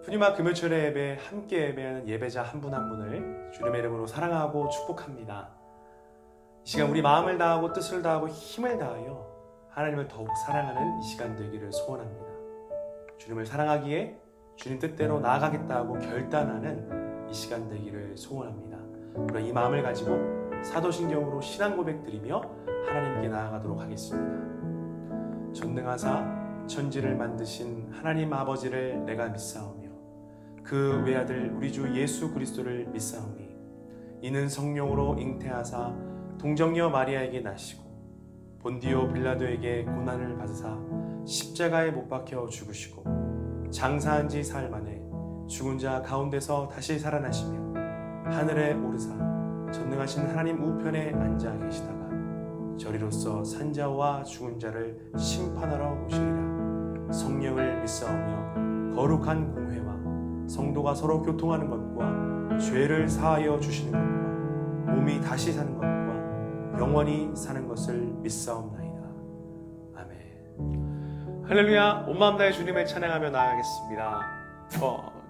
푸니마 금요철의 예배 함께 예배하는 예배자 한 분 한 분을 주님의 이름으로 사랑하고 축복합니다. 이 시간 우리 마음을 다하고 뜻을 다하고 힘을 다하여 하나님을 더욱 사랑하는 이 시간 되기를 소원합니다. 주님을 사랑하기에 주님 뜻대로 나아가겠다고 결단하는 이 시간 되기를 소원합니다. 그럼 이 마음을 가지고 사도신경으로 신앙 고백 드리며 하나님께 나아가도록 하겠습니다. 전능하사 천지를 만드신 하나님 아버지를 내가 믿사오며 그 외아들 우리 주 예수 그리스도를 믿사오니 이는 성령으로 잉태하사 동정녀 마리아에게 나시고 본디오 빌라도에게 고난을 받으사 십자가에 못 박혀 죽으시고 장사한 지 사흘 만에 죽은 자 가운데서 다시 살아나시며 하늘에 오르사 전능하신 하나님 우편에 앉아 계시다가 저리로서 산자와 죽은 자를 심판하러 오시리라. 성령을 믿사오며 거룩한 공회와 성도가 서로 교통하는 것과 죄를 사하여 주시는 것과 몸이 다시 사는 것과 영원히 사는 것을 믿사옵나이다. 아멘. 할렐루야. 온 마음 다해 주님을 찬양하며 나아가겠습니다.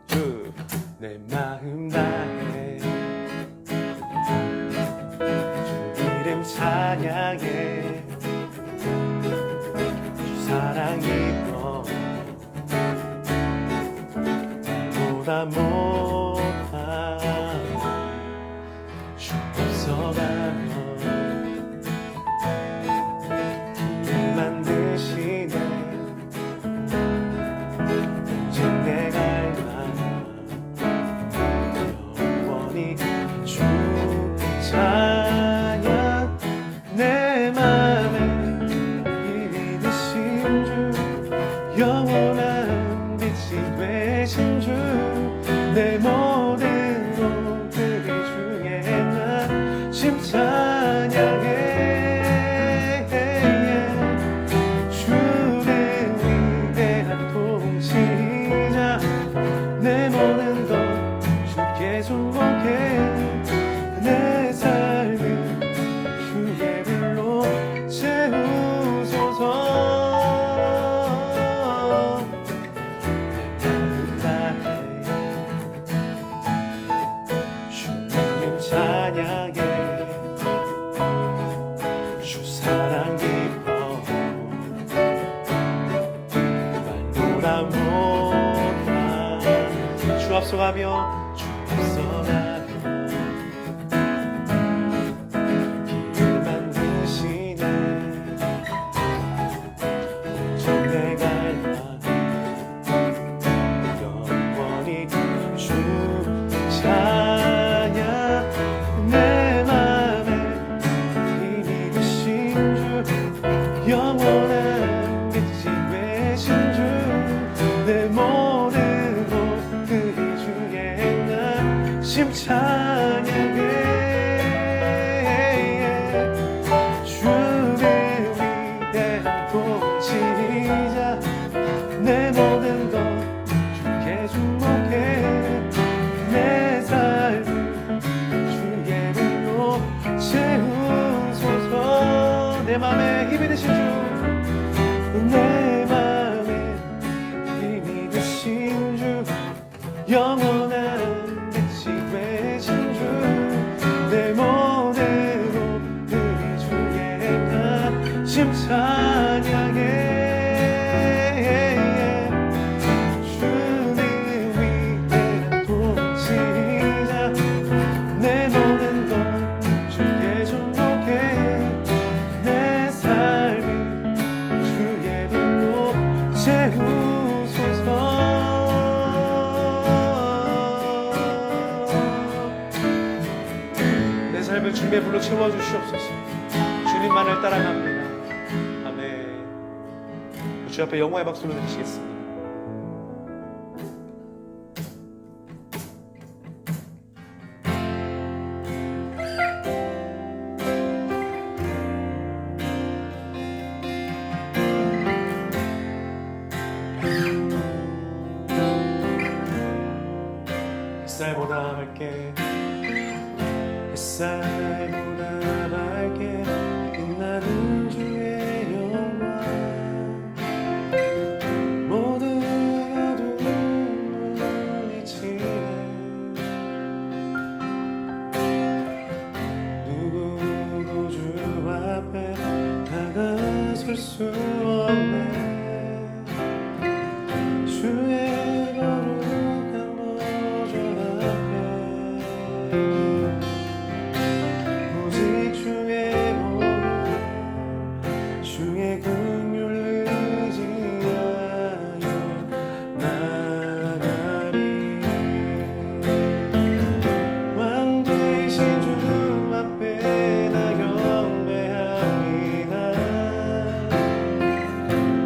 주 내 마음 다해 주 이름 찬양해 주 사랑 입어 보다 못한 주 없어가며 길 만드시네 오직 내가 영원히 주 찬양 내 맘에 이리 드신 주 영원한 빛이 되신 주 내 모든 것들 중에 나 심 찬양해 주는 위대한 통치자 내 모든 것 주께 존복해 내 삶을 주의 불로 채우소서 찬양해 주 사랑 기뻐 말보다 못한 주 앞서가며 주 앞서가며 길을 만드시네 오직 내가 영원히 주 찬양 내 맘에 이미 드신 주 영원한 빛이 되신 주 내 모든 것들 중에 나 심 찬양해 주를 위대한 통치자 내 모든 것 주께 주목해 내 삶을 주의 불로 채우소서 내 맘에 힘이 되신 주 내 맘에 힘이 되신 주 영원한 빛이 되신 주 내 모든 것들 중에 나 심 찬양해 주는 위대한 통치자 내 모든 것 주께 존복해 내 삶을 주의 불로 채우소서 내 삶을 주님의 불로 채워주시옵소서. 주님만을 따라갑니다. 아멘. 주 앞에 영광의 박수로 드리시겠습니다. 햇살보다 밝게 햇살보다 밝게 빛나는 주의 영광 모두가 두는 앞에 다가설 수 없네. 주의 거룩한 보좌 앞에 오직 주의 보혈 주의 긍휼을 의지하여 나아가리. 왕 되신 주 앞에 나 경배합니다.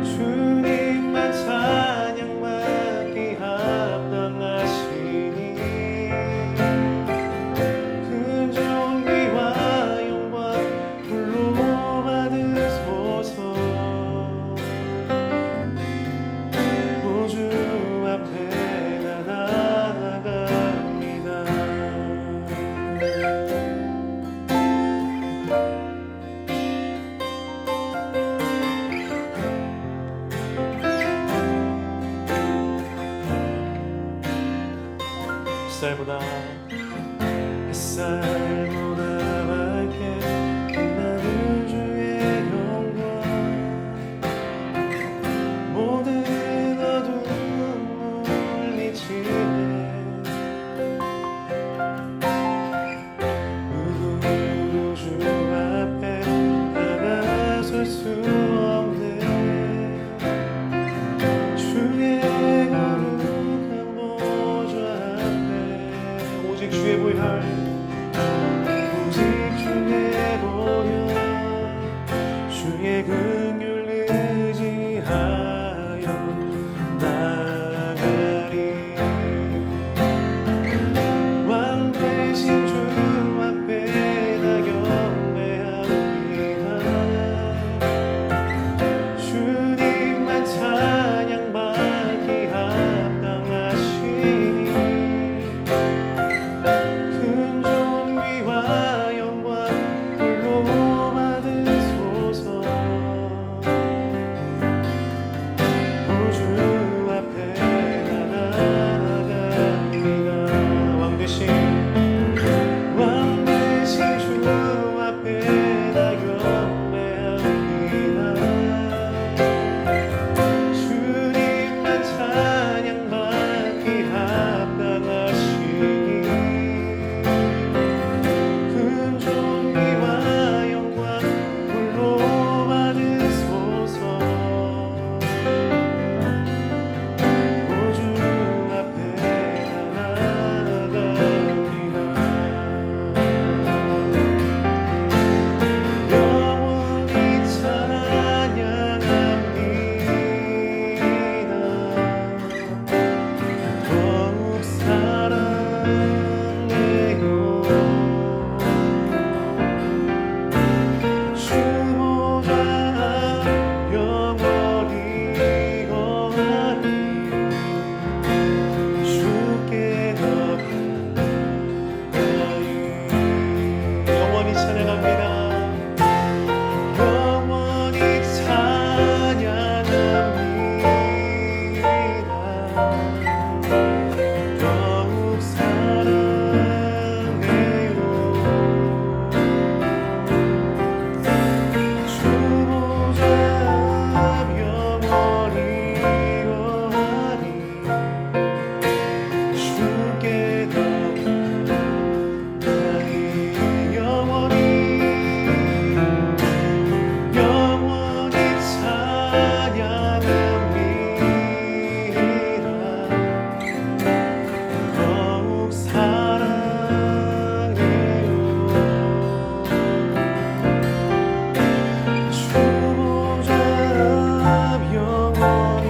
주님만 찬양받기 합당하시니 큰 존귀와 영광 홀로 받으소서. 오 주 앞에 나 나아갑니다. 햇살보다 밝게 빛나는 주의 영광 모든 어둠 물리치네. 누구도 주 앞에 다가설 수 없네. 주의 거룩한 보좌 앞에 오직 주의 보혈 오직 주의 보혈 주의 긍휼을 의지하여 나아가리. 왕 되신 주 앞에 나 경배합니다. 주님만 찬양받기 합당하시니 큰 존귀와 영광 홀로 받으소서. 오 주 앞에 나 나아갑니다. 왕 되신 주 앞에 나 경배합니다. 주님만 찬양받기 합당하시니 큰 존귀와 영광 홀로 받으소서. 오 주 앞에 나 나아갑니다. 영원히 찬양합니다. 더욱 사랑해요. 주 보좌 영원히 거하리. 주께 더 가까이 영원히 찬양합니다. 영원히 찬양합니다. 더욱 사랑해요. 주 보좌 영원히 거하리. 주께 더 가까이 영원히 찬양합니다. 더욱 사랑해요. 주 보좌 영원히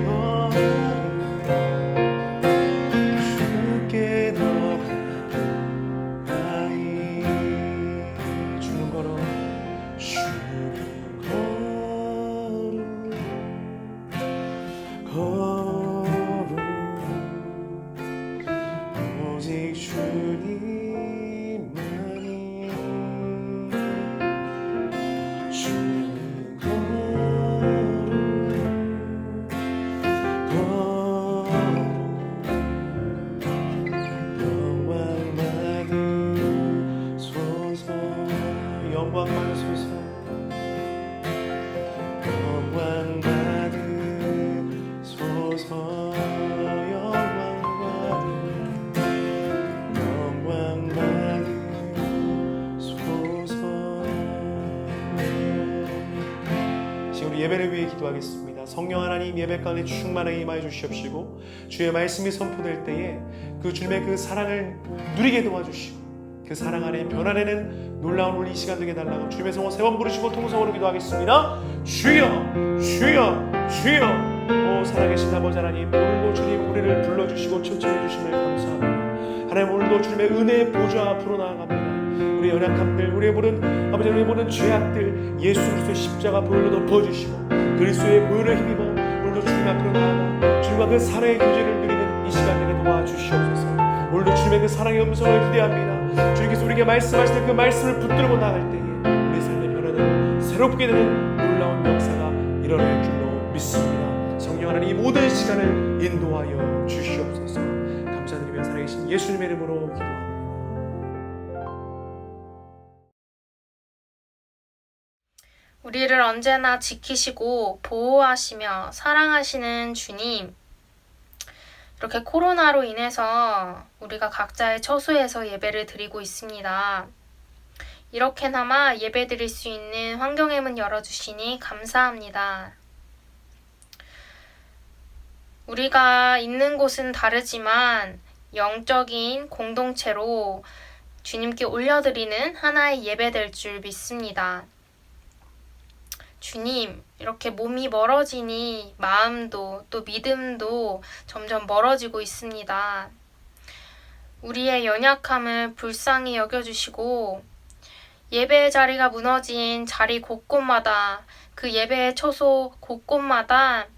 거하리. 주께 더 가까이 주는 거로 거룩 오직 주님만이 주는 거룩 영광 받으소서. 영광 받으소서. 영광 받으소서. 영광 받으소서. 지금 우리 예배를 위해 기도하겠습니다. 성령 하나님, 예배 가운데 충만하게 임하여 주시옵시고, 주의 말씀이 선포될 때에 그 주님의 그 사랑을 누리게 도와주시고, 그 사랑 안에 변화되는 놀라운 우리 이 시간 되게 달라고 주님의 성호 세 번 부르시고 통성으로 기도하겠습니다. 주여, 주여, 주여. 오 살아계신 아버지 하나님, 오늘도 주님 우리를 불러주시고 초청해 주심을 감사합니다. 하나님, 오늘도 주님의 은혜의 보좌 앞으로 나아갑니다. 우리 연약함들, 우리의 모든 아버지, 우리의 모든 죄악들 예수 그리스도의 십자가 보혈로 덮어주시고, 그리스도의 보혈을 힘입어 오늘도 주님 앞으로 나아가 주님과 그 사랑의 교제를 누리는 이 시간 되게 도와주시옵소서. 오늘도 주님의 그 사랑의 음성을 기대합니다. 주님께서 우리에게 말씀하실 때 그 말씀을 붙들고 나갈 때에 우리 삶의 변화되고 새롭게 되는 놀라운 역사가 일어날 줄로 믿습니다. 성령 하나님, 이 모든 시간을 인도하여 주시옵소서. 감사드리며 살아계신 예수님의 이름으로 기도합니다. 우리를 언제나 지키시고 보호하시며 사랑하시는 주님, 이렇게 코로나로 인해서 우리가 각자의 처소에서 예배를 드리고 있습니다. 이렇게나마 예배 드릴 수 있는 환경의 문 열어주시니 감사합니다. 우리가 있는 곳은 다르지만 영적인 공동체로 주님께 올려드리는 하나의 예배 될 줄 믿습니다. 주님, 이렇게 몸이 멀어지니 마음도 또 믿음도 점점 멀어지고 있습니다. 우리의 연약함을 불쌍히 여겨주시고, 예배의 자리가 무너진 자리 곳곳마다, 그 예배의 처소 곳곳마다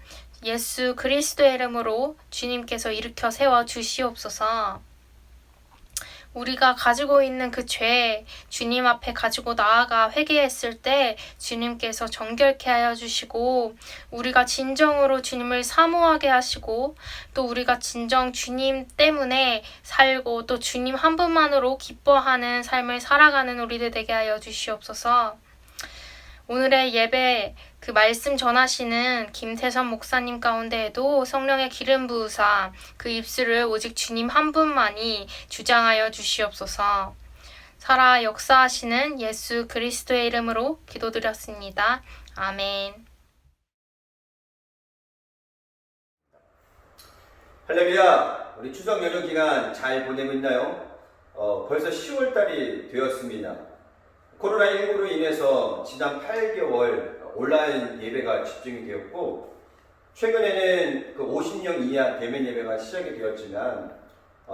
예수 그리스도의 이름으로 주님께서 일으켜 세워 주시옵소서. 우리가 가지고 있는 그 죄, 주님 앞에 가지고 나아가 회개했을 때 주님께서 정결케 하여 주시고, 우리가 진정으로 주님을 사모하게 하시고, 또 우리가 진정 주님 때문에 살고 또 주님 한 분만으로 기뻐하는 삶을 살아가는 우리들 되게 하여 주시옵소서. 오늘의 예배, 그 말씀 전하시는 김태선 목사님 가운데에도 성령의 기름 부으사 그 입술을 오직 주님 한 분만이 주장하여 주시옵소서. 살아 역사하시는 예수 그리스도의 이름으로 기도드렸습니다. 아멘. 할렐루야! 우리 추석 연휴 기간 잘 보내고 있나요? 벌써 10월달이 되었습니다. 코로나19로 인해서 지난 8개월 온라인 예배가 집중이 되었고, 최근에는 그 50명 이하 대면 예배가 시작이 되었지만,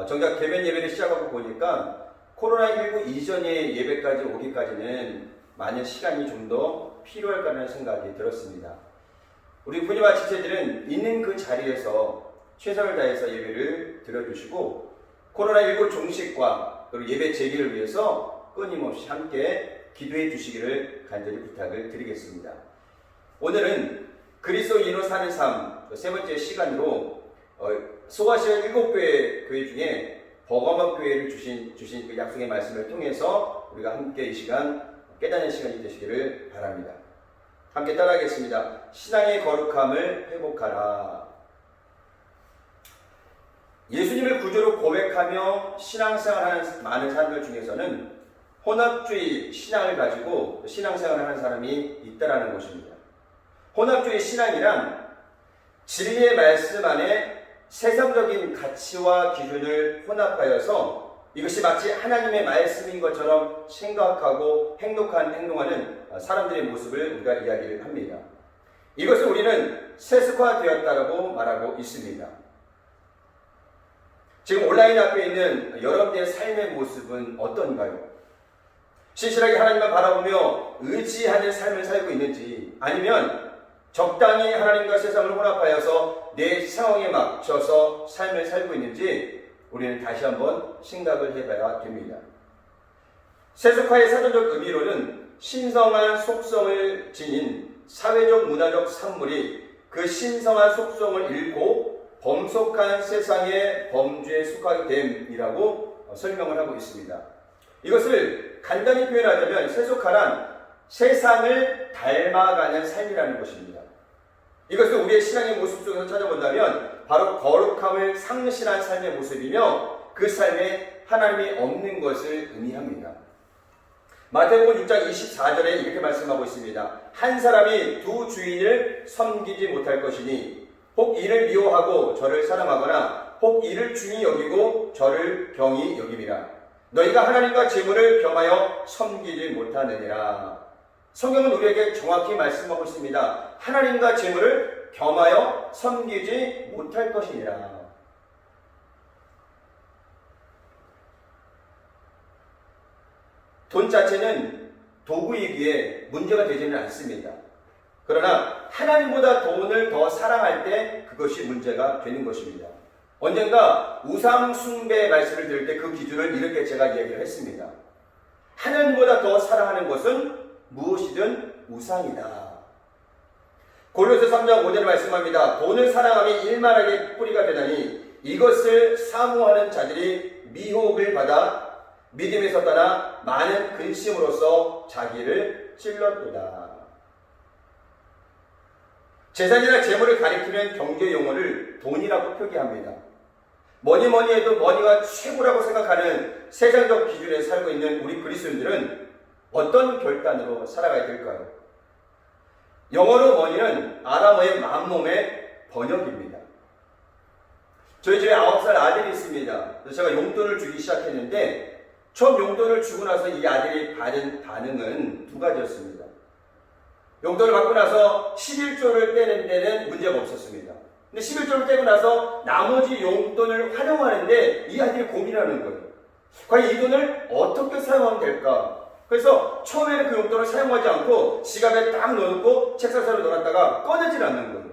정작 대면 예배를 시작하고 보니까 코로나19 이전의 예배까지 오기까지는 많은 시간이 좀 더 필요할 거라는 생각이 들었습니다. 우리 부녀와 지체들은 있는 그 자리에서 최선을 다해서 예배를 드려주시고, 코로나19 종식과 그리고 예배 재개를 위해서 끊임없이 함께 기도해 주시기를 간절히 부탁을 드리겠습니다. 오늘은 그리스도인으로 사는 삶 세 번째 시간으로 소아시아 7교회 교회 중에 버가모 교회를 주신 그 약속의 말씀을 통해서 우리가 함께 이 시간 깨닫는 시간이 되시기를 바랍니다. 함께 따라하겠습니다. 신앙의 거룩함을 회복하라. 예수님을 구주로 고백하며 신앙생활하는 많은 사람들 중에서는 혼합주의 신앙을 가지고 신앙생활을 하는 사람이 있다라는 것입니다. 혼합주의 신앙이란 진리의 말씀 안에 세상적인 가치와 기준을 혼합하여서 이것이 마치 하나님의 말씀인 것처럼 생각하고 행동하는 사람들의 모습을 우리가 이야기를 합니다. 이것을 우리는 세속화되었다고 말하고 있습니다. 지금 온라인 앞에 있는 여러분들의 삶의 모습은 어떤가요? 신실하게 하나님만 바라보며 의지하는 삶을 살고 있는지, 아니면 적당히 하나님과 세상을 혼합하여서 내 상황에 맞춰서 삶을 살고 있는지 우리는 다시 한번 생각을 해봐야 됩니다. 세속화의 사전적 의미로는 신성한 속성을 지닌 사회적 문화적 산물이 그 신성한 속성을 잃고 범속한 세상의 범죄에 속하게 됨이라고 설명을 하고 있습니다. 이것을 간단히 표현하자면 세속화란 세상을 닮아가는 삶이라는 것입니다. 이것을 우리의 신앙의 모습 속에서 찾아본다면 바로 거룩함을 상실한 삶의 모습이며 그 삶에 하나님이 없는 것을 의미합니다. 마태복음 6장 24절에 이렇게 말씀하고 있습니다. 한 사람이 두 주인을 섬기지 못할 것이니 혹 이를 미워하고 저를 사랑하거나 혹 이를 중히 여기고 저를 경히 여김이라. 너희가 하나님과 재물을 겸하여 섬기지 못하느니라. 성경은 우리에게 정확히 말씀하고 있습니다. 하나님과 재물을 겸하여 섬기지 못할 것이니라. 돈 자체는 도구이기에 문제가 되지는 않습니다. 그러나 하나님보다 돈을 더 사랑할 때 그것이 문제가 되는 것입니다. 언젠가 우상 숭배의 말씀을 들을 때 그 기준을 이렇게 제가 이야기를 했습니다. 하나님보다 더 사랑하는 것은 무엇이든 우상이다. 골로새 3장 5절에 말씀합니다. 돈을 사랑함이 일만하게 뿌리가 되나니 이것을 사모하는 자들이 미혹을 받아 믿음에서 떠나 많은 근심으로써 자기를 찔렀도다. 재산이나 재물을 가리키는 경제 용어를 돈이라고 표기합니다. 뭐니 해도 머니가 최고라고 생각하는 세상적 기준에 살고 있는 우리 그리스도인들은 어떤 결단으로 살아가야 될까요? 영어로 머니는 아람어의 만몸의 번역입니다. 저희 집에 9살 아들이 있습니다. 그래서 제가 용돈을 주기 시작했는데 처음 용돈을 주고 나서 이 아들이 받은 반응은 두 가지였습니다. 용돈을 받고 나서 11조를 떼는 데는 문제가 없었습니다. 근데 11조를 떼고 나서 나머지 용돈을 활용하는데 이 아들이 고민하는 거예요. 과연 이 돈을 어떻게 사용하면 될까? 그래서 처음에는 그 용돈을 사용하지 않고 지갑에 딱 넣어놓고 책상사로 넣어놨다가 꺼내질 않는 거예요.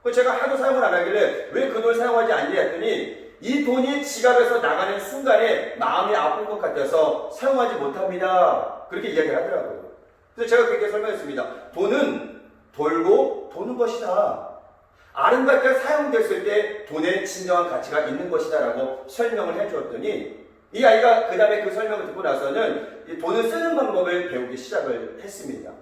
그래서 제가 하도 사용을 안 하길래 왜 그 돈을 사용하지 않니 했더니 이 돈이 지갑에서 나가는 순간에 마음이 아픈 것 같아서 사용하지 못합니다. 그렇게 이야기를 하더라고요. 그래서 제가 그렇게 설명했습니다. 돈은 돌고 도는 것이다. 아름답게 사용됐을 때 돈의 진정한 가치가 있는 것이다 라고 설명을 해주었더니 이 아이가 그 다음에 그 설명을 듣고 나서는 이 돈을 쓰는 방법을 배우기 시작을 했습니다.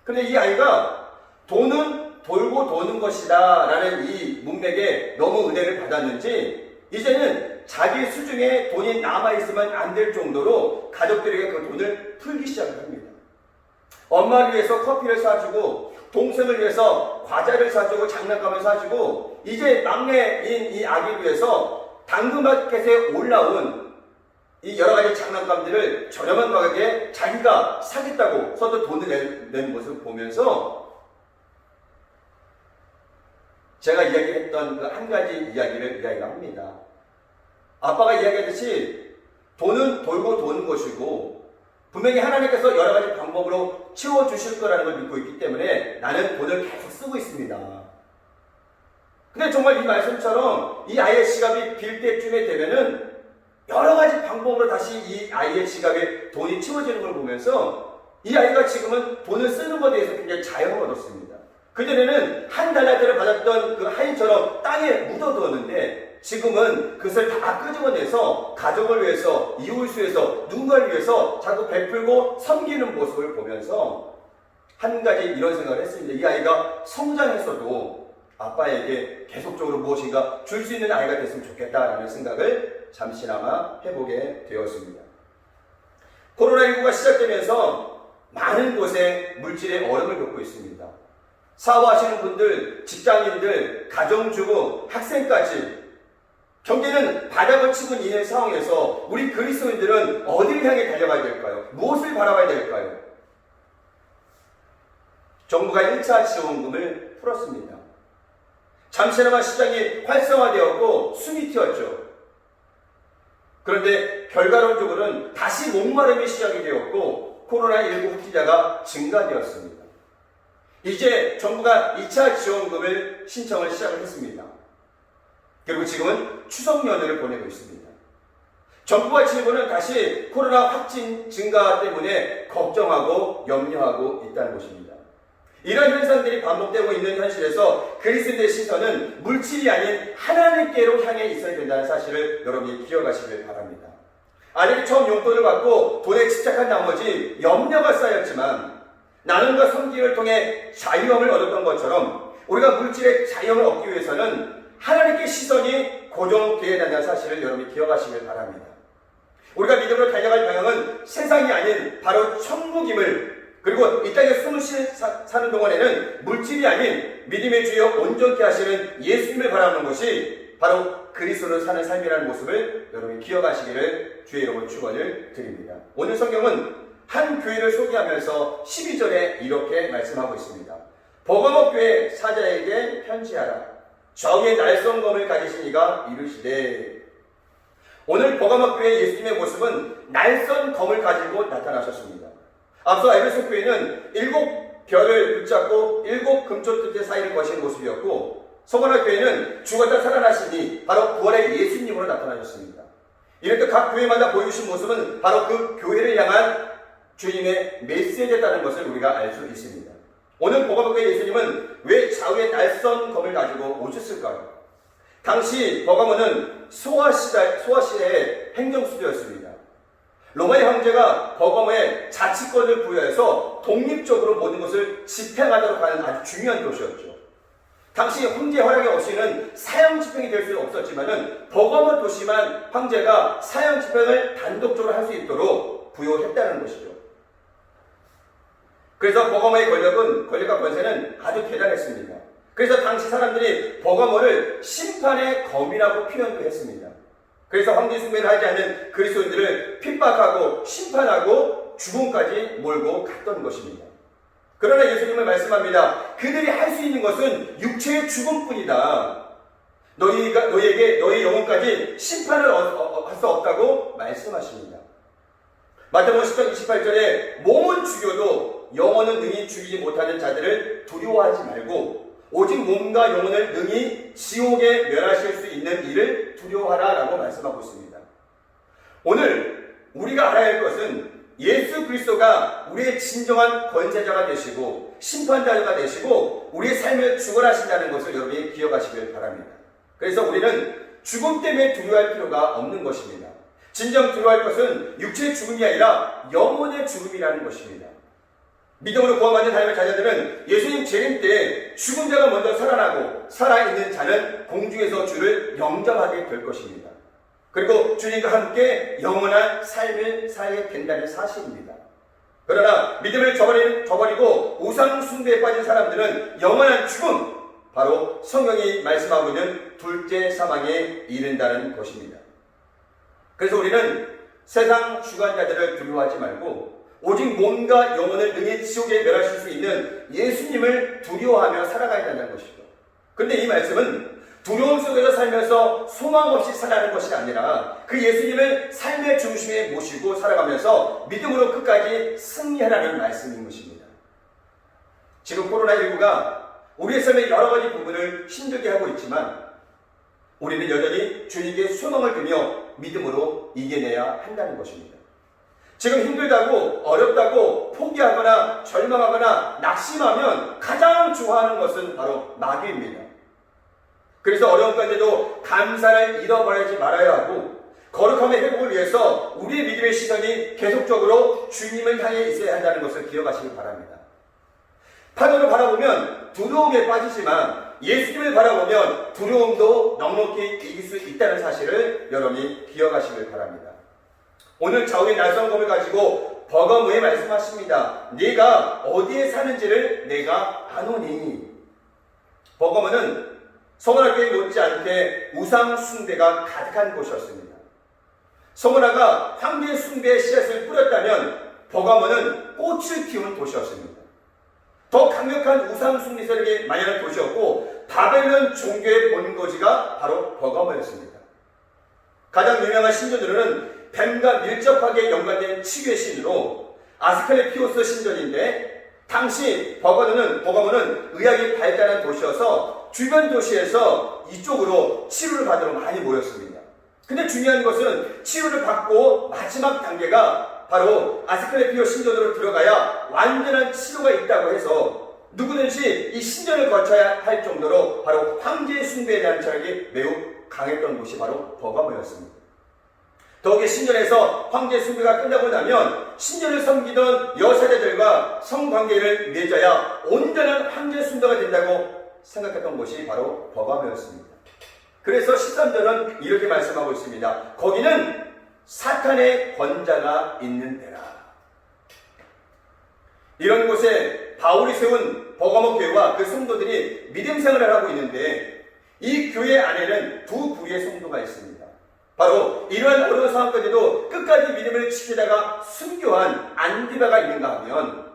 그런데 이 아이가 돈은 돌고 도는 것이다 라는 이 문맥에 너무 은혜를 받았는지 이제는 자기 수중에 돈이 남아있으면 안 될 정도로 가족들에게 그 돈을 풀기 시작을 합니다. 엄마를 위해서 커피를 사주고 동생을 위해서 과자를 사주고 장난감을 사주고 이제 막내인 이 아기를 위해서 당근마켓에 올라온 이 여러 가지 장난감들을 저렴한 가격에 자기가 사겠다고 서도 돈을 내는 모습을 보면서 제가 이야기했던 그 한 가지 이야기를 이야기합니다. 아빠가 이야기했듯이 돈은 돌고 도는 것이고 분명히 하나님께서 여러 가지 방법으로 채워주실 거라는 걸 믿고 있기 때문에 나는 돈을 계속 쓰고 있습니다. 근데 정말 이 말씀처럼 이 아이의 지갑이 빌 때쯤에 되면은 여러 가지 방법으로 다시 이 아이의 지갑에 돈이 채워지는 걸 보면서 이 아이가 지금은 돈을 쓰는 것에 대해서 굉장히 자유를 얻었습니다. 그전에는 한 달러짜리를 받았던 그 하인처럼 땅에 묻어두었는데 지금은 그것을 다 끄집어내서 가족을 위해서, 이웃을 위해서, 누군가를 위해서 자꾸 베풀고 섬기는 모습을 보면서 한 가지 이런 생각을 했습니다. 이 아이가 성장해서도 아빠에게 계속적으로 무엇인가 줄 수 있는 아이가 됐으면 좋겠다라는 생각을 잠시나마 해보게 되었습니다. 코로나19가 시작되면서 많은 곳에 물질의 어려움을 겪고 있습니다. 사업하시는 분들, 직장인들, 가정주부, 학생까지 경제는 바닥을 치고 있는 상황에서 우리 그리스도인들은 어디를 향해 달려가야 될까요? 무엇을 바라봐야 될까요? 정부가 1차 지원금을 풀었습니다. 잠시나마 시장이 활성화되었고 숨이 튀었죠. 그런데 결과론적으로는 다시 목마름이 시작이 되었고 코로나19 확진자가 증가되었습니다. 이제 정부가 2차 지원금을 신청을 시작을 했습니다. 그리고 지금은 추석 연휴를 보내고 있습니다. 정부와 정부는 다시 코로나 확진 증가 때문에 걱정하고 염려하고 있다는 것입니다. 이런 현상들이 반복되고 있는 현실에서 그리스도의 시선은 물질이 아닌 하나님께로 향해 있어야 된다는 사실을 여러분이 기억하시길 바랍니다. 아들이 처음 용돈을 받고 돈에 집착한 나머지 염려가 쌓였지만 나눔과 섬김을 통해 자유함을 얻었던 것처럼 우리가 물질의 자유함을 얻기 위해서는 하나님께 시선이 고정되어야 한다는 사실을 여러분이 기억하시길 바랍니다. 우리가 믿음으로 달려갈 방향은 세상이 아닌 바로 천국임을, 그리고 이 땅에 숨을 사는 동안에는 물질이 아닌 믿음의 주여 온전케 하시는 예수님을 바라보는 것이 바로 그리스도로 사는 삶이라는 모습을 여러분이 기억하시기를 주의 이름으로 축원을 드립니다. 오늘 성경은 한 교회를 소개하면서 12절에 이렇게 말씀하고 있습니다. 버가모 교회 사자에게 편지하라. 좌우에 날성검을 가지신 이가 이르시되. 오늘 버가모 교회 예수님의 모습은 날선 검을 가지고 나타나셨습니다. 앞서 에베소 교회는 7별을 붙잡고 7 금초뜻의 사이를 거신 모습이었고, 서머나 교회는 죽었다 살아나시니 바로 부활의 예수님으로 나타나셨습니다. 이렇게 각 교회마다 보여주신 모습은 바로 그 교회를 향한 주님의 메시지였다는 것을 우리가 알 수 있습니다. 오늘 버가모 교회 예수님은 왜 좌우에 날선 검을 가지고 오셨을까요? 당시 버가모는 소아시대의 행정수도였습니다. 로마의 황제가 버가모에 자치권을 부여해서 독립적으로 모든 것을 집행하도록 하는 아주 중요한 도시였죠. 당시 황제 허락이 없이는 사형 집행이 될 수는 없었지만은 버가모 도시만 황제가 사형 집행을 단독적으로 할 수 있도록 부여했다는 것이죠. 그래서 버가모의 권력과 권세는 아주 대단했습니다. 그래서 당시 사람들이 버가모를 심판의 검이라고 표현도 했습니다. 그래서 황제 숭배를 하지 않는 그리스도인들을 핍박하고 심판하고 죽음까지 몰고 갔던 것입니다. 그러나 예수님은 말씀합니다. 그들이 할 수 있는 것은 육체의 죽음뿐이다. 너희에게 너희 영혼까지 심판을 할 수 없다고 말씀하십니다. 마태복음 10장 28절에 몸은 죽여도 영혼은 능히 죽이지 못하는 자들을 두려워하지 말고 오직 몸과 영혼을 능히 지옥에 멸하실 수 있는 이를 두려워하라 라고 말씀하고 있습니다. 오늘 우리가 알아야 할 것은 예수 그리스도가 우리의 진정한 권세자가 되시고 심판자가 되시고 우리의 삶을 주관하신다는 것을 여러분이 기억하시길 바랍니다. 그래서 우리는 죽음 때문에 두려워할 필요가 없는 것입니다. 진정 두려워할 것은 육체의 죽음이 아니라 영혼의 죽음이라는 것입니다. 믿음으로 구원받은 하나님의 자녀들은 예수님 재림 때 죽은 자가 먼저 살아나고 살아있는 자는 공중에서 주를 영접하게 될 것입니다. 그리고 주님과 함께 영원한 삶을 살게 된다는 사실입니다. 그러나 믿음을 저버리고 우상 숭배에 빠진 사람들은 영원한 죽음, 바로 성경이 말씀하고 있는 둘째 사망에 이른다는 것입니다. 그래서 우리는 세상 주관자들을 두려워하지 말고 오직 몸과 영혼을 능히 지옥에 멸하실 수 있는 예수님을 두려워하며 살아가야 한다는 것이죠. 그런데 이 말씀은 두려움 속에서 살면서 소망 없이 살아가는 것이 아니라 그 예수님을 삶의 중심에 모시고 살아가면서 믿음으로 끝까지 승리하라는 말씀인 것입니다. 지금 코로나19가 우리의 삶의 여러 가지 부분을 힘들게 하고 있지만 우리는 여전히 주님께 소망을 두며 믿음으로 이겨내야 한다는 것입니다. 지금 힘들다고 어렵다고 포기하거나 절망하거나 낙심하면 가장 좋아하는 것은 바로 마귀입니다. 그래서 어려운 가운데도 감사를 잃어버리지 말아야 하고 거룩함의 회복을 위해서 우리의 믿음의 시선이 계속적으로 주님을 향해 있어야 한다는 것을 기억하시기 바랍니다. 파도를 바라보면 두려움에 빠지지만 예수님을 바라보면 두려움도 넉넉히 이길 수 있다는 사실을 여러분이 기억하시길 바랍니다. 오늘 좌우의 날성검을 가지고 버가모에 말씀하십니다. 네가 어디에 사는지를 내가 아노니. 버가모는 서머나교회 못지않게 우상 숭배가 가득한 곳이었습니다. 서머나가 황제 숭배의 씨앗을 뿌렸다면 버가모는 꽃을 키우는 도시였습니다. 더 강력한 우상 숭배 세력이 만연한 도시였고 바벨론 종교의 본거지가 바로 버가모였습니다. 가장 유명한 신전으로는 뱀과 밀접하게 연관된 치유의 신으로 아스클레피오스 신전인데 당시 버가모는 의학이 발달한 도시여서 주변 도시에서 이쪽으로 치료를 받으러 많이 모였습니다. 근데 중요한 것은 치료를 받고 마지막 단계가 바로 아스클레피오 신전으로 들어가야 완전한 치료가 있다고 해서 누구든지 이 신전을 거쳐야 할 정도로 바로 황제 숭배에 대한 철학이 매우 강했던 곳이 바로 버가모였습니다. 더욱이 신전에서 황제 숭배가 끝나고 나면 신전을 섬기던 여세대들과 성관계를 맺어야 온전한 황제 숭배가 된다고 생각했던 곳이 바로 버가모였습니다. 그래서 13절은 이렇게 말씀하고 있습니다. 거기는 사탄의 권자가 있는 데라. 이런 곳에 바울이 세운 버가모 교회와 그 성도들이 믿음 생활을 하고 있는데 이 교회 안에는 두 부류의 성도가 있습니다. 바로 이러한 어려운 상황까지도 끝까지 믿음을 지키다가 순교한 안디바가 있는가 하면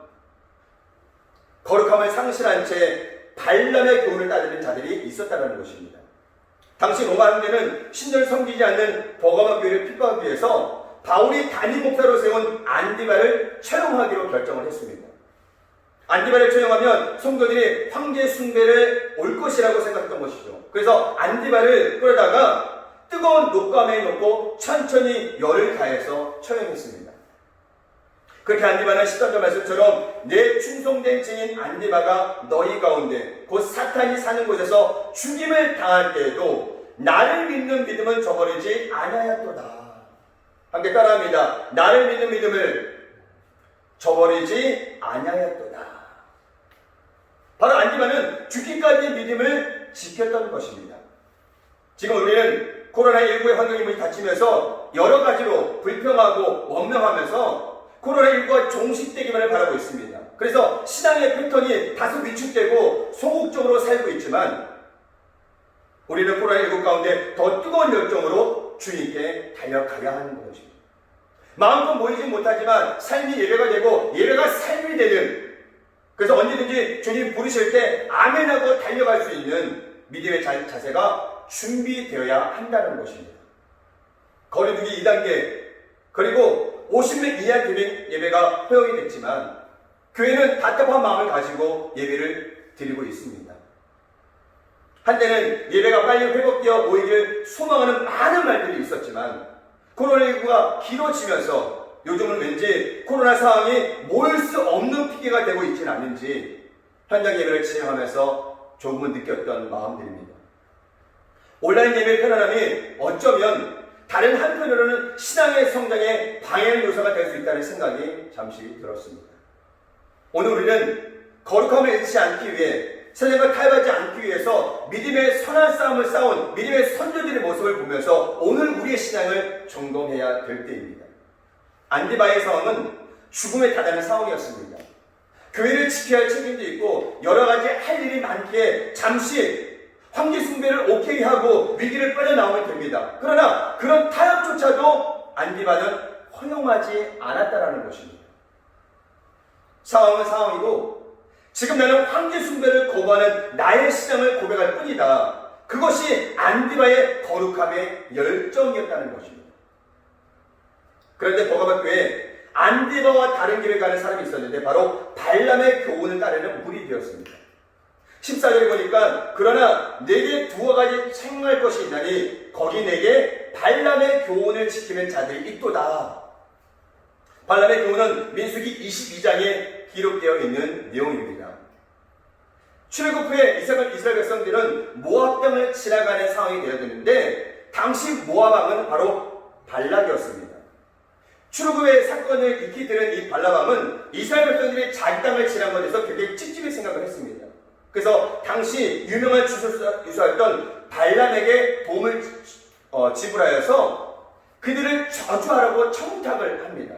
거룩함을 상실한 채 발람의 교훈을 따르는 자들이 있었다는 것입니다. 당시 로마 황제는 신전을 섬기지 않는 버가모 교회를 핍박하기 위해서 바울이 단임 목사로 세운 안디바를 처형하기로 결정을 했습니다. 안디바를 처형하면 성도들이 황제 숭배를 올 것이라고 생각했던 것이죠. 그래서 안디바를 끌어다가 뜨거운 녹감에 넣고 천천히 열을 가해서 처형했습니다. 그렇게 안디바는 13절 말씀처럼 내 충성된 증인 안디바가 너희 가운데 곧 사탄이 사는 곳에서 죽임을 당할 때에도 나를 믿는 믿음은 저버리지 아니하였도다. 함께 따라합니다. 나를 믿는 믿음을 저버리지 아니하였도다. 바로 안디바는 죽기까지의 믿음을 지켰던 것입니다. 지금 우리는 코로나19의 환경이 닫히면서 여러 가지로 불평하고 원명하면서 코로나19가 종식되기만을 바라고 있습니다. 그래서 신앙의 패턴이 다소 위축되고 소극적으로 살고 있지만 우리는 코로나19 가운데 더 뜨거운 열정으로 주님께 달려가야 하는 것입니다. 마음껏 모이지 못하지만 삶이 예배가 되고 예배가 삶이 되는, 그래서 언제든지 주님 부르실 때 아멘하고 달려갈 수 있는 믿음의 자세가 준비되어야 한다는 것입니다. 거리두기 2단계 그리고 50명 이하 드린 예배가 허용이 됐지만 교회는 답답한 마음을 가지고 예배를 드리고 있습니다. 한때는 예배가 빨리 회복되어 모이길 소망하는 많은 말들이 있었지만 코로나19가 길어지면서 요즘은 왠지 코로나 상황이 모일 수 없는 피해가 되고 있지는 않은지 현장 예배를 진행하면서 조금은 느꼈던 마음들입니다. 온라인 예배의 편안함이 어쩌면 다른 한편으로는 신앙의 성장에 방해하는 요소가 될 수 있다는 생각이 잠시 들었습니다. 오늘 우리는 거룩함을 잃지 않기 위해 세상과 타협하지 않기 위해서 믿음의 선한 싸움을 싸운 믿음의 선조들의 모습을 보면서 오늘 우리의 신앙을 점검해야 될 때입니다. 안디바의 상황은 죽음에 다다른 상황이었습니다. 교회를 지켜야 할 책임도 있고 여러 가지 할 일이 많기에 잠시 황제 숭배를 오케이 하고 위기를 빠져나오면 됩니다. 그러나 그런 타협조차도 안디바는 허용하지 않았다는 것입니다. 상황은 상황이고 지금 나는 황제 숭배를 거부하는 나의 신앙을 고백할 뿐이다. 그것이 안디바의 거룩함의 열정이었다는 것입니다. 그런데 버가모 교회에 안디바와 다른 길을 가는 사람이 있었는데 바로 발람의 교훈을 따르는 무리되었습니다. 14절에 보니까 그러나 내게 두어 가지 책망할 것이 있나니 거기 내게 발람의 교훈을 지키는 자들이 있도다. 발람의 교훈은 민수기 22장에 기록되어 있는 내용입니다. 출애굽 후에 이스라엘 백성들은 모압 땅을 지나가는 상황이 되어졌는데 당시 모압 왕은 바로 발락이었습니다. 출애굽의 사건을 익히 들은 이 발람 왕은 이스라엘 백성들이 자기 땅을 지난 것에서 굉장히 찝찝히 생각을 했습니다. 그래서 당시 유명한 주술사였던 발람에게 도움을 지불하여서 그들을 저주하라고 청탁을 합니다.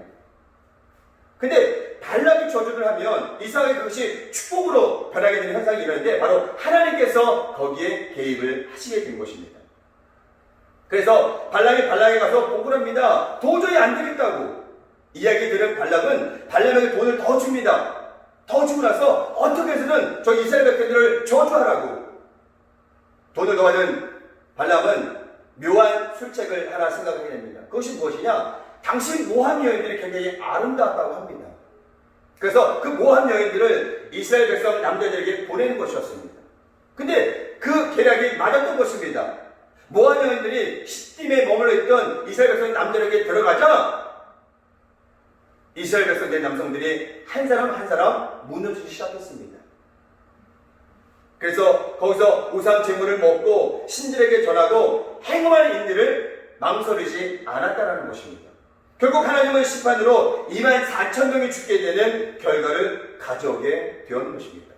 근데 발락이 저주를 하면 이상하게 그것이 축복으로 변하게 되는 현상이 일어나는데 바로 하나님께서 거기에 개입을 하시게 된 것입니다. 그래서 발락에 가서 봉구합니다. 도저히 안 되겠다고 이야기 들은 발락은 발람에게 돈을 더 줍니다. 더 주고 나서 어떻게 해서든 저 이스라엘 백성들을 저주하라고. 돈을 더 받은 발람은 묘한 술책을 하나 생각하게 됩니다. 그것이 무엇이냐? 당시 모함 여인들이 굉장히 아름다웠다고 합니다. 그래서 그 모함 여인들을 이스라엘 백성 남자들에게 보내는 것이었습니다. 근데 그 계략이 맞았던 것입니다. 모함 여인들이 시딤에 머물러 있던 이스라엘 백성 남자들에게 들어가자 이스라엘 백성된 남성들이 한 사람 한 사람 무너지기 시작했습니다. 그래서 거기서 우상 제물을 먹고 신들에게 전하고 행음할 인들을 망설이지 않았다는 것입니다. 결국 하나님은 심판으로 24,000명이 죽게 되는 결과를 가져오게 되었는 것입니다.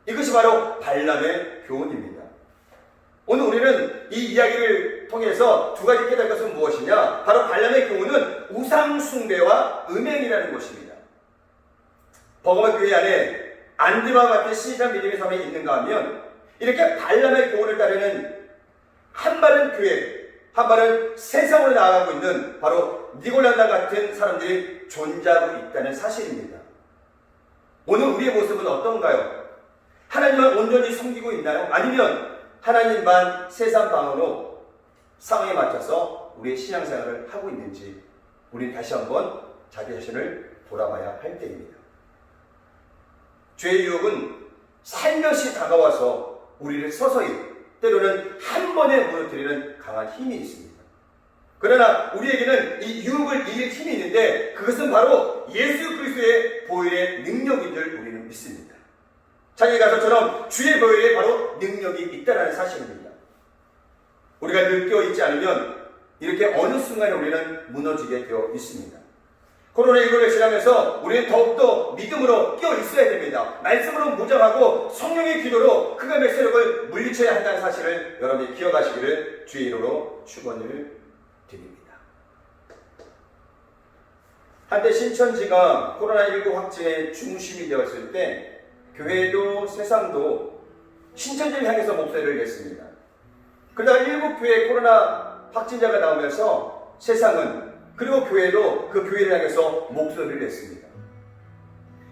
이것이 바로 발람의 교훈입니다. 오늘 우리는 이 이야기를 통해서 두 가지 깨달을 것은 무엇이냐? 바로 발람의 교훈은 우상 숭배와 음행이라는 것입니다. 버가모 교회 안에 안디와 같은 신실한 믿음의 사람이 있는가 하면 이렇게 발람의 교훈을 따르는 한 바른 교회, 한 바른 세상으로 나아가고 있는 바로 니골라다 같은 사람들이 존재하고 있다는 사실입니다. 오늘 우리의 모습은 어떤가요? 하나님만 온전히 섬기고 있나요? 아니면 하나님 반 세상 방으로 상황에 맞춰서 우리의 신앙생활을 하고 있는지 우리는 다시 한번 자기 자신을 돌아봐야 할 때입니다. 죄의 유혹은 살며시 다가와서 우리를 서서히 때로는 한 번에 무너뜨리는 강한 힘이 있습니다. 그러나 우리에게는 이 유혹을 이길 힘이 있는데 그것은 바로 예수 그리스도의 보혈의 능력인 줄 우리는 믿습니다. 창에 가서처럼 주의 보혈에 바로 능력이 있다는 사실입니다. 우리가 늘 깨어있지 않으면 이렇게 어느 순간에 우리는 무너지게 되어 있습니다. 코로나19를 지나면서 우리는 더욱더 믿음으로 깨어 있어야 됩니다. 말씀으로 무장하고 성령의 기도로 흑암의 세력을 물리쳐야 한다는 사실을 여러분이 기억하시기를 주의 이름으로 축원을 드립니다. 한때 신천지가 코로나19 확진의 중심이 되었을 때 교회도 세상도 신천지를 향해서 목소리를 냈습니다. 그러다가 일부 교회에 코로나 확진자가 나오면서 세상은 그리고 교회도 그 교회를 향해서 목소리를 냈습니다.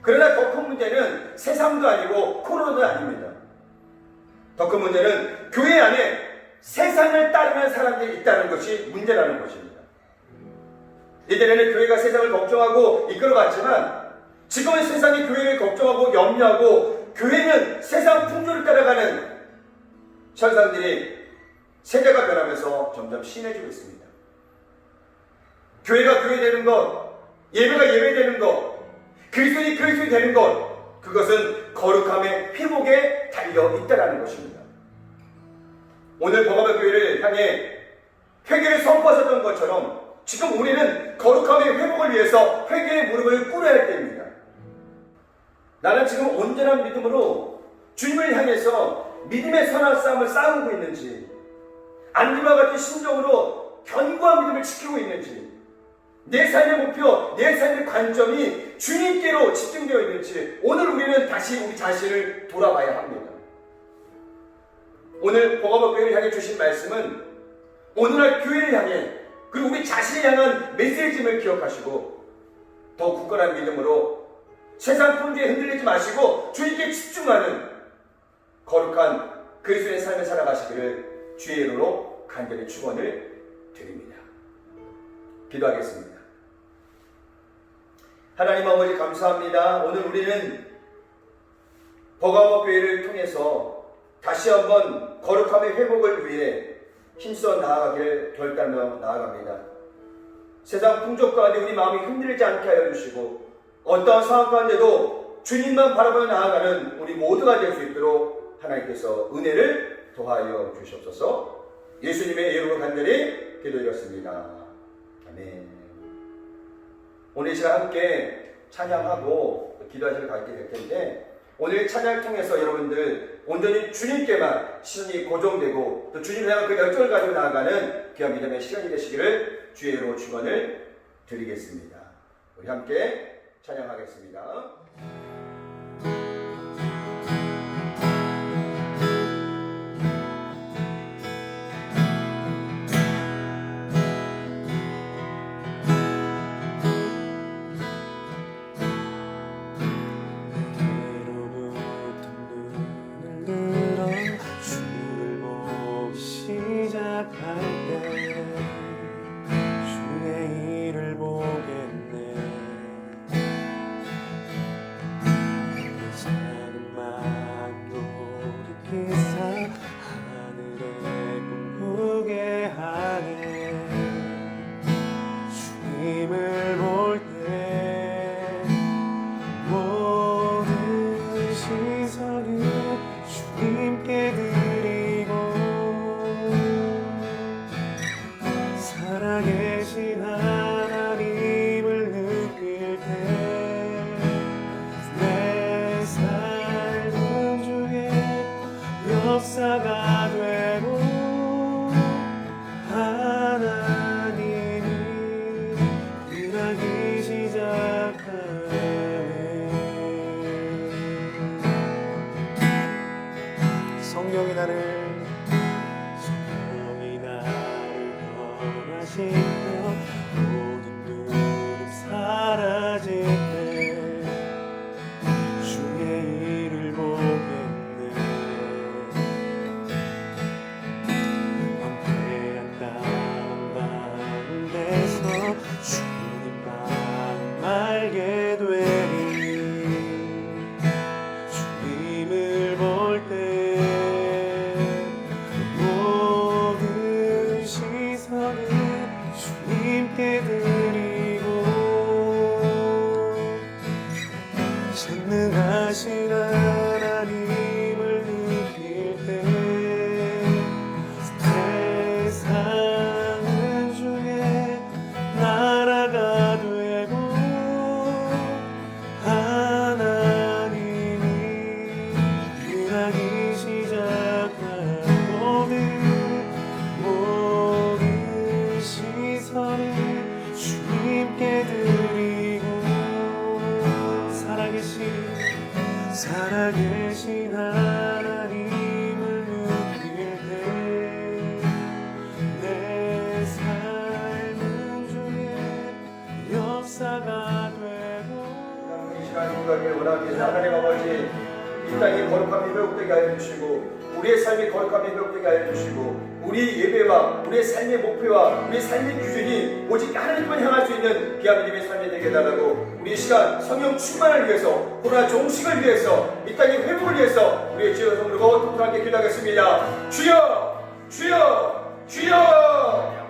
그러나 더 큰 문제는 세상도 아니고 코로나도 아닙니다. 더 큰 문제는 교회 안에 세상을 따르는 사람들이 있다는 것이 문제라는 것입니다. 이전에는 교회가 세상을 걱정하고 이끌어갔지만 지금은 세상이 교회를 걱정하고 염려하고 교회는 세상 풍조를 따라가는 현상들이 세대가 변하면서 점점 심해지고 있습니다. 교회가 교회 되는 것, 예배가 예배 되는 것, 그리스도인이 그리스도인이 되는 것, 그것은 거룩함의 회복에 달려 있다는 것입니다. 오늘 버가모 교회를 향해 회개를 선포하셨던 것처럼 지금 우리는 거룩함의 회복을 위해서 회개의 무릎을 꿇어야 할 때입니다. 나는 지금 온전한 믿음으로 주님을 향해서 믿음의 선한 싸움을 싸우고 있는지, 안디와 같은 심정으로 견고한 믿음을 지키고 있는지, 내 삶의 목표, 내 삶의 관점이 주님께로 집중되어 있는지 오늘 우리는 다시 우리 자신을 돌아봐야 합니다. 오늘 버가모 교회를 향해 주신 말씀은 오늘날 교회를 향해 그리고 우리 자신을 향한 메시지임을 기억하시고 더 굳건한 믿음으로 세상 풍조에 흔들리지 마시고 주님께 집중하는 거룩한 그리스도의 삶을 살아가시기를 주의 이름으로 간절히 축원을 드립니다. 기도하겠습니다. 하나님 아버지 감사합니다. 오늘 우리는 버가모 교회를 통해서 다시 한번 거룩함의 회복을 위해 힘써 나아가길 결단하며 나아갑니다. 세상 풍조 가운데 우리 마음이 흔들리지 않게 하여 주시고 어떠한 상황 가운데도 주님만 바라보며 나아가는 우리 모두가 될 수 있도록 하나님께서 은혜를 더하여 주시옵소서. 예수님의 이름으로 간절히 기도드렸습니다. 아멘. 오늘 이 시간 함께 찬양하고 기도하시러 가게 될 텐데 오늘 찬양을 통해서 여러분들 온전히 주님께만 시선이 고정되고 또 주님을 향한 그 열정을 가지고 나아가는 귀한 믿음의 시간이 되시기를 주의 이름으로 축원을 드리겠습니다. 우리 함께 찬양하겠습니다. 주의 일을 보겠네. 역사가 되고 하나님이 일하기 시작하네. 성령이 나를 변하시며 모든 두려움 사라질 때 주의 일을 보겠네. 황폐한 땅 가운데서 주님 마음 알게 되리. 주님을 볼 때 모든 시선을 주님께 드리고 전능하신 하나님을 느낄 때 세상은 주의 나라가 되고 하나님이 일하기 시작하거든. 모든 시선을 주님께 드리고 살아계신 하나님을 느낄 때 내 삶은 주의 역사가 되고. 이 시간 공각을 원하는 하나님 아버지, 이 땅이 거룩함이 회복되게 하여 주시고 우리의 삶이 거룩함이 회복되게 하여 주시고 우리 예배와 우리의 삶의 목표와 우리의 삶의 기준이 오직 하나님만 향할 수 있는 귀한 믿음의 삶이 되게 해달라고, 우리 이 시간 성령 충만을 위해서, 코로나 종식을 위해서, 이 땅의 회복을 위해서 우리의 주여 성으로 통통하게 기도하겠습니다. 주여! 주여! 주여!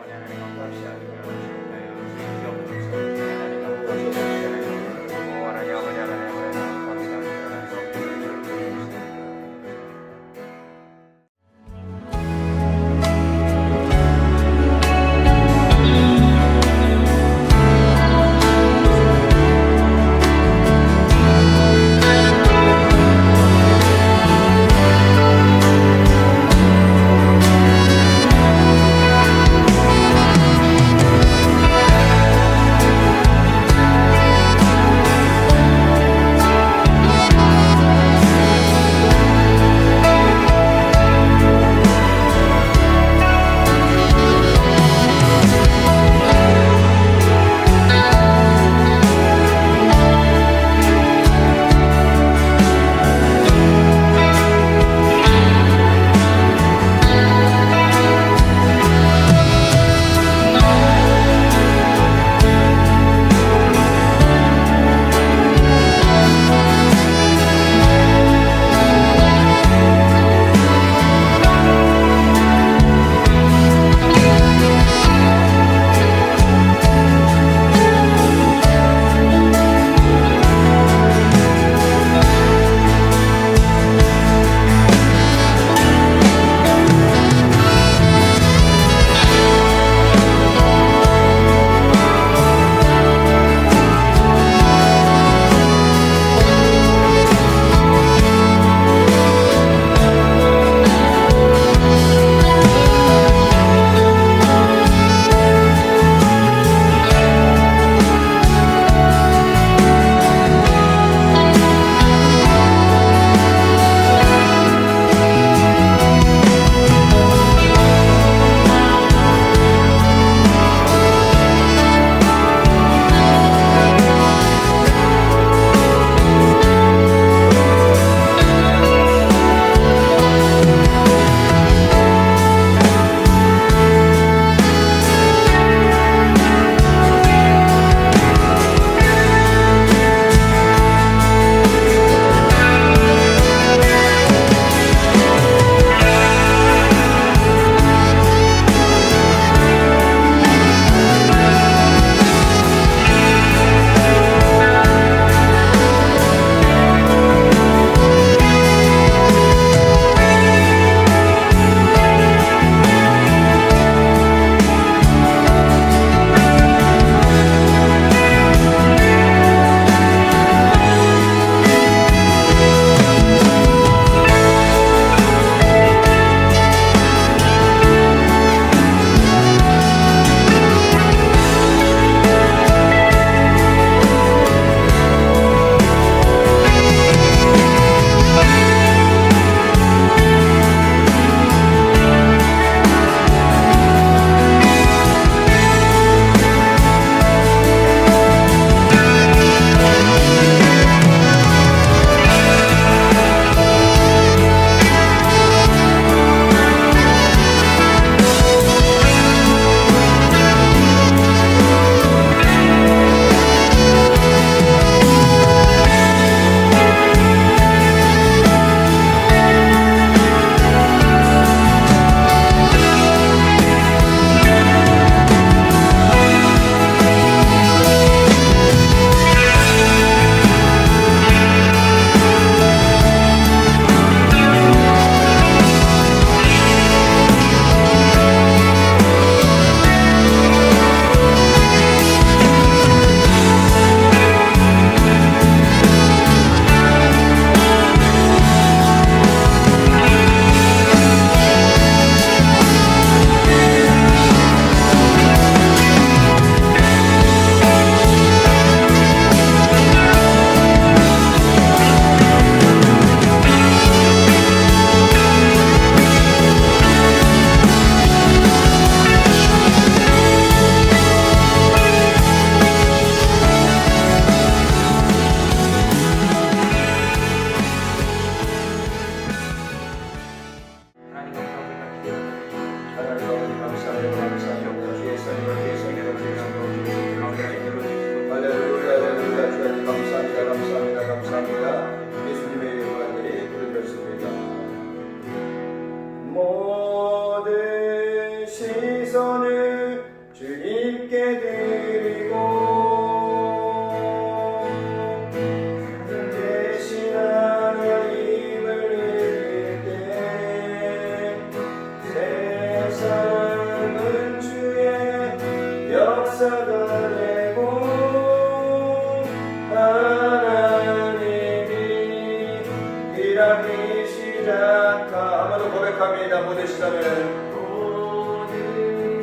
시작함으로 고백합니다. 모든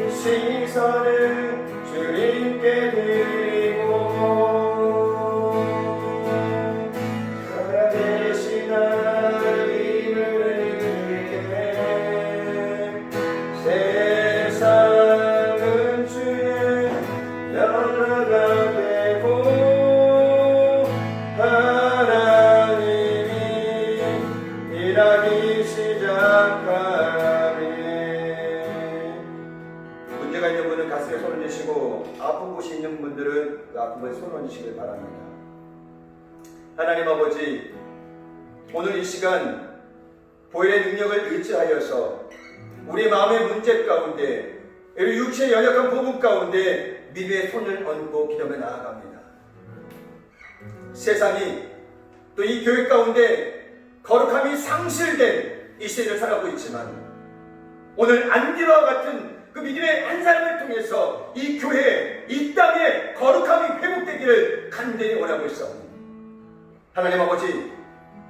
시선을 주님께 드리고 살아계신 하나님을 믿게 세상은 주의 나라가 되고 하나님이 일하기 시작하네. 문제가 있는 분은 가슴에 손을 내시고 아픈 곳이 있는 분들은 그 아픈 곳에 손을 얹으시길 바랍니다. 하나님 아버지, 오늘 이 시간 보혈의 능력을 의지하여서 우리 마음의 문제 가운데, 우리 육체의 연약한 부분 가운데 믿음의 손을 얹고 기도하며 나아갑니다. 세상이 또 이 교회 가운데 거룩함이 상실된 이 시대를 살아가고 있지만 오늘 안디와 같은 그 믿음의 한 사람을 통해서 이 교회, 이 땅에 거룩함이 회복되기를 간절히 원하고 있사옵니다. 하나님 아버지,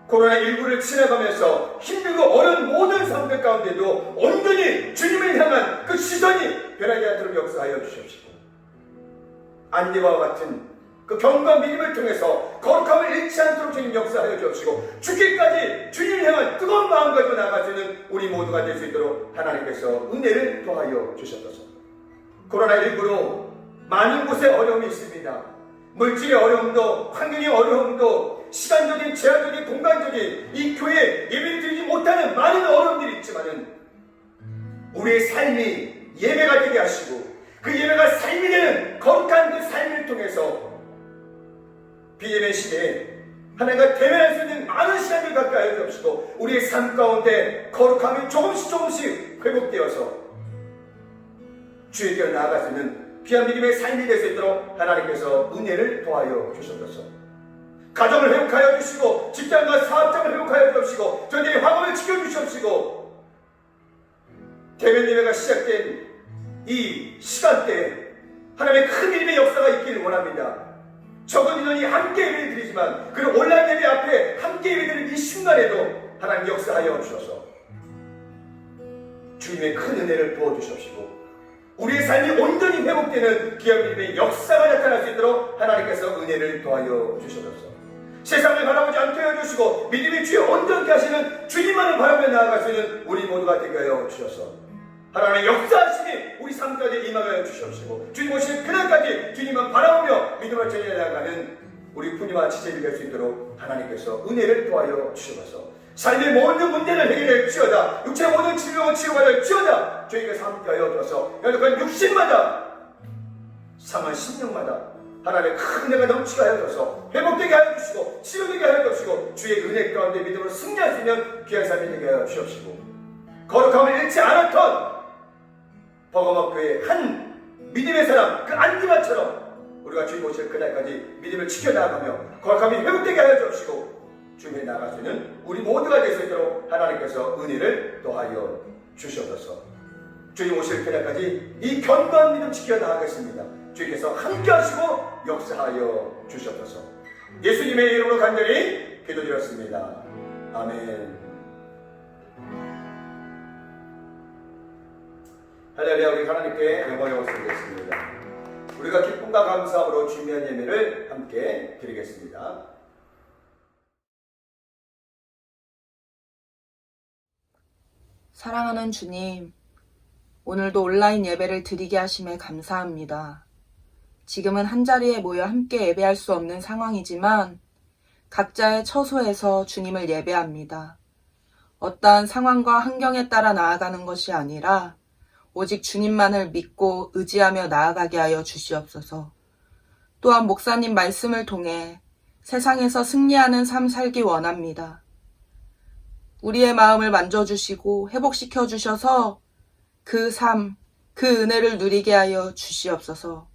코로나19를 지나가면서 힘들고 어려운 모든 상황들 가운데도 온전히 주님을 향한 그 시선이 변하지 않도록 역사하여 주시옵시고, 안디와 같은 그 경과 믿음을 통해서 거룩함을 잃지 않도록 주님 역사하여 주옵시고, 죽기까지 주님을 향한 뜨거운 마음 가지고 나아갈 수 있는 우리 모두가 될 수 있도록 하나님께서 은혜를 더하여 주셨소서. 코로나19로 많은 곳에 어려움이 있습니다. 물질의 어려움도, 환경의 어려움도, 시간적인, 제한적인, 공간적인 이 교회에 예배를 드리지 못하는 많은 어려움들이 있지만은 우리의 삶이 예배가 되게 하시고 그 예배가 삶이 되는 거룩한 그 삶을 통해서 비예배 시대에 하나님과 대면할 수 있는 많은 시간을 갖게 하여 주옵시고, 우리의 삶 가운데 거룩함이 조금씩 회복되어서 주에게 나아갈 수 있는 귀한 믿음의 삶이 될 수 있도록 하나님께서 은혜를 더하여 주셨소서. 가정을 회복하여 주시고, 직장과 사업장을 회복하여 주옵시고, 저희들의 화감을 지켜주시옵시고, 대면 예배가 시작된 이 시간대에 하나님의 큰 믿음의 역사가 있기를 원합니다. 적은 인원이 함께 예배를 드리지만 그 온라인 예배 앞에 함께 예배드리는 이 순간에도 하나님 역사하여 주셔서 주님의 큰 은혜를 부어주시옵시고, 우리의 삶이 온전히 회복되는 귀한 믿음의 역사가 나타날 수 있도록 하나님께서 은혜를 더하여 주셔서 세상을 바라보지 않게 해주시고 믿음의 주에 온전케 하시는 주님만을 바라보며 나아갈 수 있는 우리 모두가 되게 하여 주셔서 하나님의 역사하심이 우리 삶까지 임하여 주시옵시고, 주님 오실 그날까지 주님만 바라보며 믿음을 전해 나가는 우리 부녀와 지체들이 될 수 있도록 하나님께서 은혜를 더하여 주시옵소서. 삶의 모든 문제를 해결할 지어다, 육체의 모든 질병을 치료받을 지어다, 저희가 함께하여 주셔서 연약한 육신마다 상한 심령마다 하나님의 큰 은혜가 넘치게 하여 주셔서 회복되게 하여 주시고 치료되게 하여 주시고 주의 은혜 가운데 믿음으로 승리할 수 있는 귀한 삶이 되게 하여 주시옵시고, 거룩함을 잃지 않았던 버거먹교의 한 믿음의 사람 그 안디만처럼 우리가 주님 오실 그날까지 믿음을 지켜나가며 거룩함이 회복되게 하여 주옵시고 주님에 나아갈 수 있는 우리 모두가 될 수 있도록 하나님께서 은혜를 더하여 주시옵소서. 주님 오실 그날까지 이 견고한 믿음 지켜나가겠습니다. 주님께서 함께 하시고 역사하여 주시옵소서. 예수님의 이름으로 간절히 기도드렸습니다. 아멘. 할렐루야. 우리 하나님께 영광을 올리겠습니다. 우리가 기쁨과 감사함으로 주님의 예배를 함께 드리겠습니다. 사랑하는 주님, 오늘도 온라인 예배를 드리게 하심에 감사합니다. 지금은 한자리에 모여 함께 예배할 수 없는 상황이지만 각자의 처소에서 주님을 예배합니다. 어떠한 상황과 환경에 따라 나아가는 것이 아니라 오직 주님만을 믿고 의지하며 나아가게 하여 주시옵소서. 또한 목사님 말씀을 통해 세상에서 승리하는 삶 살기 원합니다. 우리의 마음을 만져주시고 회복시켜 주셔서 그 삶, 그 은혜를 누리게 하여 주시옵소서.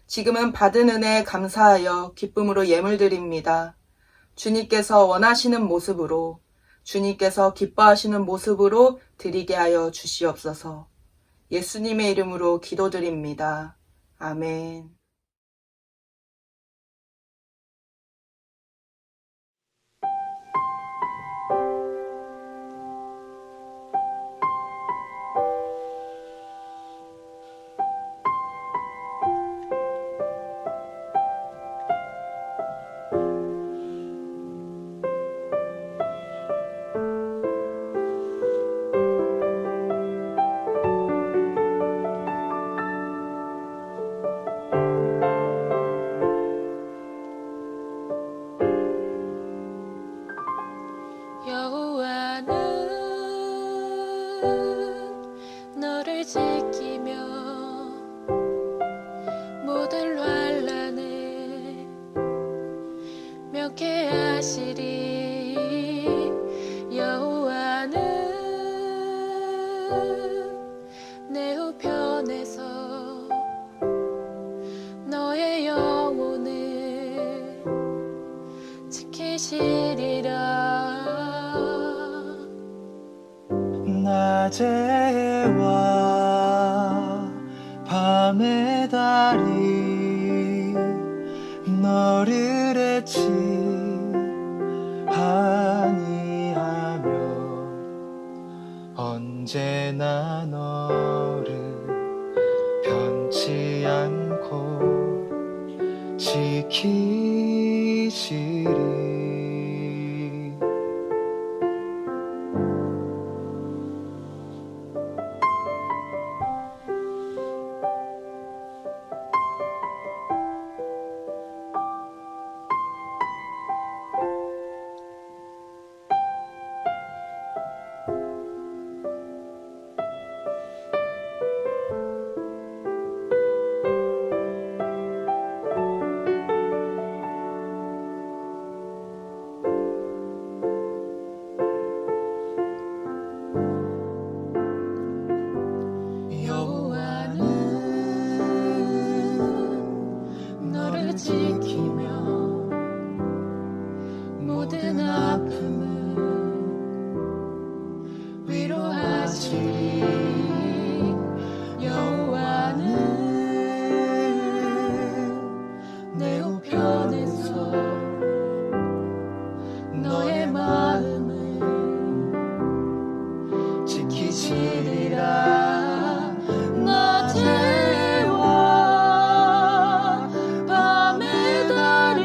지금은 받은 은혜에 감사하여 기쁨으로 예물 드립니다. 주님께서 원하시는 모습으로, 주님께서 기뻐하시는 모습으로 드리게 하여 주시옵소서. 예수님의 이름으로 기도드립니다. 아멘. 너를 지키며 모든 환란을 명쾌하시리. 여호와는 내 우편에서 너의 영혼을 지키시리라. 낮에와 밤의 달이 너를 해치 아니하며 언제나 너를 변치 않고 지키시리. 여호와는 너를 지키며 모든 아픔을 위로하시리. 여호와는 내 우편에서 너의 마음을 지키시리라. 낮에와 밤의 달이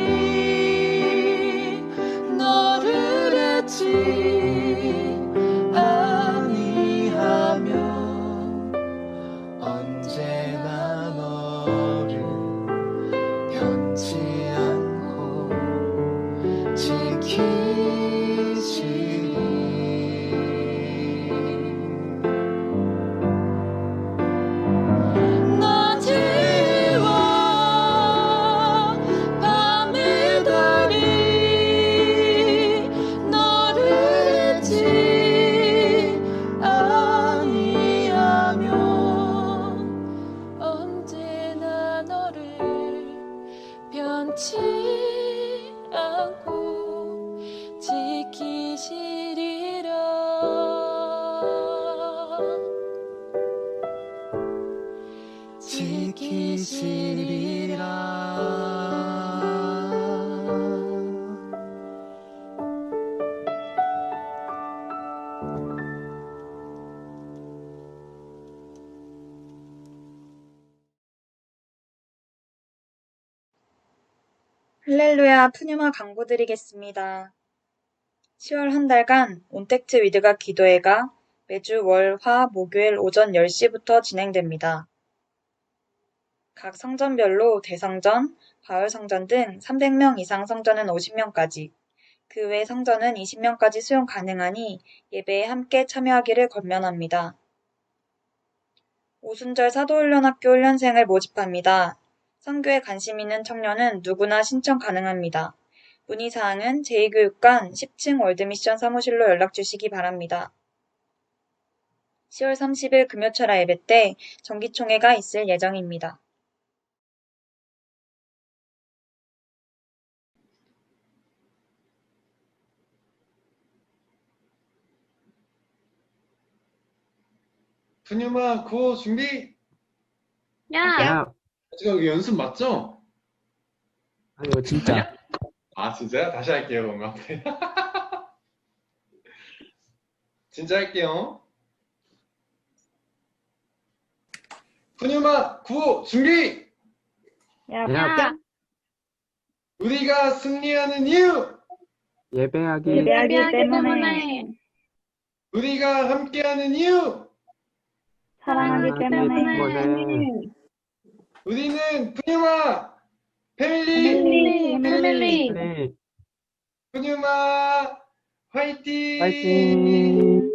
너를 해치 아니하며 언제나 너를 변치 않고 지키시리. 낮에와 밤의 달이 너를 해치 아니하며 언제나 너를 변치 않고 지키시리라. 할렐루야 푸뉴마 광고 드리겠습니다. 10월 한 달간 온택트 위드가 기도회가 매주 월, 화, 목요일 오전 10시부터 진행됩니다. 각 성전별로 대성전, 바울성전 등 300명 이상 성전은 50명까지, 그 외 성전은 20명까지 수용 가능하니 예배에 함께 참여하기를 권면합니다. 오순절 사도훈련학교 훈련생을 모집합니다. 선교에 관심 있는 청년은 누구나 신청 가능합니다. 문의사항은 제2교육관 10층 월드미션 사무실로 연락주시기 바랍니다. 10월 30일 금요철야 예배 때 정기총회가 있을 예정입니다. 푸뉴마 구호 준비! 야! 지금 이거 연습 맞죠? 아니 이거 진짜. 아 진짜요? 다시 할게요 그럼 앞에. 진짜 할게요. 푸뉴마 구호 준비! 야, 우리가 승리하는 이유! 예배하기 때문에 우리가 함께하는 이유! 사랑하기 때문에 우리는 푸뉴마 패밀리! 네, 푸뉴마 화이팅! 파이팅!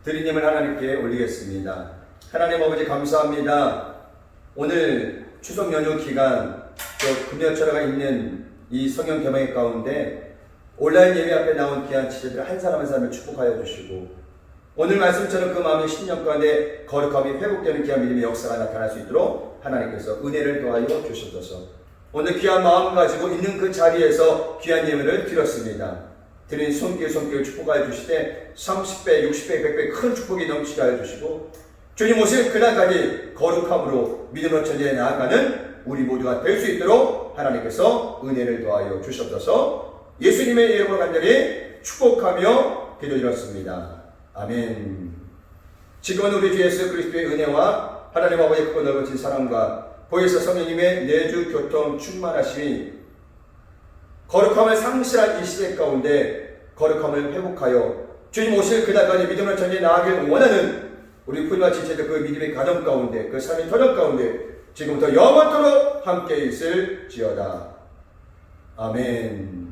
드린 힘을 하나님께 올리겠습니다. 하나님 아버지 감사합니다. 오늘 추석 연휴 기간 또 금요철화가 있는 이 성경 개방의 가운데 온라인 예배 앞에 나온 귀한 지체들 한 사람 한 사람을 축복하여 주시고 오늘 말씀처럼 그 마음의 신령 가운데 거룩함이 회복되는 귀한 믿음의 역사가 나타날 수 있도록 하나님께서 은혜를 더하여 주셔서 오늘 귀한 마음 가지고 있는 그 자리에서 귀한 예물을 드렸습니다. 드린 손길 축복하여 주시되 30배, 60배, 100배 큰 축복이 넘치게 하여 주시고 주님 오실 그날까지 거룩함으로 믿음으로 천지에 나아가는 우리 모두가 될 수 있도록 하나님께서 은혜를 더하여 주셨소서. 예수님의 이름으로 간절히 축복하며 기도드렸습니다. 아멘. 지금은 우리 주 예수 그리스도의 은혜와 하나님 아버지의 크고 넓으신 사랑과 보혜사 성령님의 내주 교통 충만하심이 거룩함을 상실한 이 시대 가운데 거룩함을 회복하여 주님 오실 그날까지 믿음으로 전에 나아가길 원하는 우리 부모와 지체들 그 믿음의 가정 가운데 그 삶의 터전 가운데 지금부터 영원토록 함께 있을지어다. 아멘.